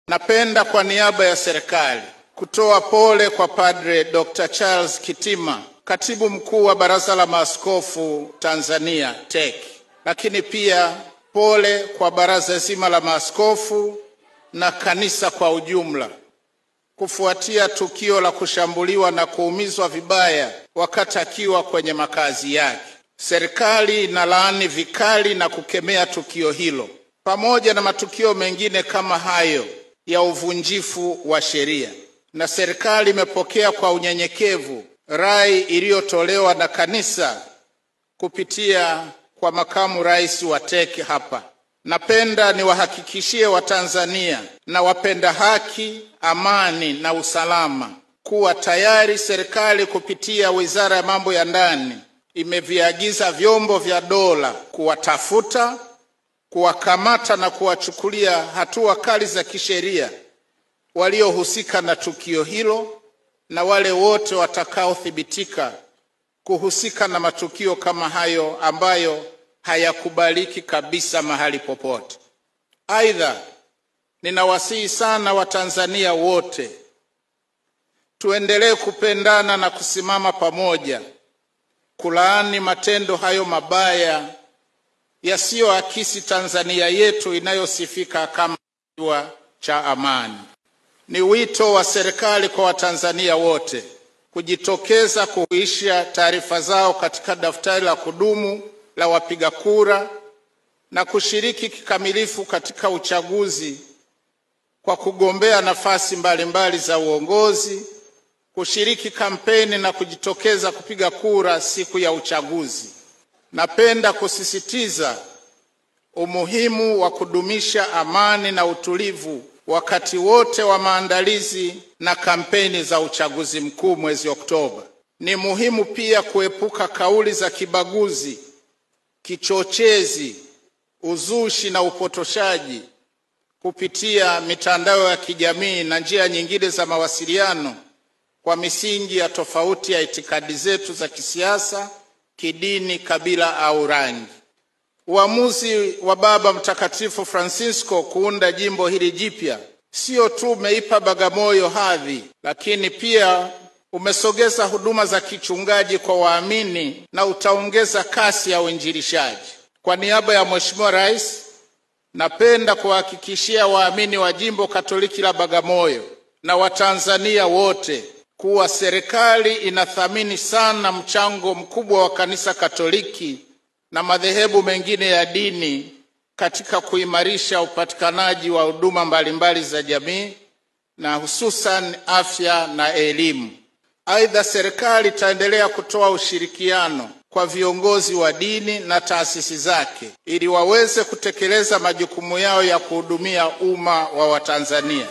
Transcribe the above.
Napenda kwa niaba ya serikali kutoa pole kwa Padre Dr. Charles Kitima, Katibu Mkuu wa Baraza la Maaskofu Tanzania TEC. Lakini pia pole kwa baraza zima la maaskofu na kanisa kwa ujumla kufuatia tukio la kushambuliwa na kuumizwa vibaya wakati akiwa kwenye makazi yake. Serikali inalaani vikali na kukemea tukio hilo pamoja na matukio mengine kama hayo ya uvunjifu wa sheria, na serikali imepokea kwa unyenyekevu rai iliyotolewa na kanisa kupitia kwa makamu rais wa TEC hapa. Napenda niwahakikishie Watanzania na wapenda haki, amani na usalama kuwa tayari serikali kupitia Wizara ya Mambo ya Ndani imeviagiza vyombo vya dola kuwatafuta, kuwakamata na kuwachukulia hatua kali za kisheria waliohusika na tukio hilo na wale wote watakaothibitika kuhusika na matukio kama hayo ambayo hayakubaliki kabisa mahali popote. Aidha, ninawasihi sana Watanzania wote tuendelee kupendana na kusimama pamoja kulaani matendo hayo mabaya yasiyoakisi Tanzania yetu inayosifika kama kisiwa cha amani. Ni wito wa serikali kwa Watanzania wote kujitokeza kuhuisha taarifa zao katika daftari la kudumu la wapiga kura na kushiriki kikamilifu katika uchaguzi kwa kugombea nafasi mbalimbali za uongozi, kushiriki kampeni na kujitokeza kupiga kura siku ya uchaguzi. Napenda kusisitiza umuhimu wa kudumisha amani na utulivu wakati wote wa maandalizi na kampeni za uchaguzi mkuu mwezi Oktoba. Ni muhimu pia kuepuka kauli za kibaguzi, kichochezi, uzushi na upotoshaji kupitia mitandao ya kijamii na njia nyingine za mawasiliano kwa misingi ya tofauti ya itikadi zetu za kisiasa, kidini, kabila au rangi. Uamuzi wa Baba Mtakatifu Francisco kuunda jimbo hili jipya sio tu umeipa Bagamoyo hadhi, lakini pia umesogeza huduma za kichungaji kwa waamini na utaongeza kasi ya uinjilishaji. Kwa niaba ya Mheshimiwa Rais, napenda kuhakikishia waamini wa Jimbo Katoliki la Bagamoyo na Watanzania wote kuwa serikali inathamini sana mchango mkubwa wa Kanisa Katoliki na madhehebu mengine ya dini katika kuimarisha upatikanaji wa huduma mbalimbali za jamii na hususan afya na elimu. Aidha, serikali itaendelea kutoa ushirikiano kwa viongozi wa dini na taasisi zake ili waweze kutekeleza majukumu yao ya kuhudumia umma wa Watanzania.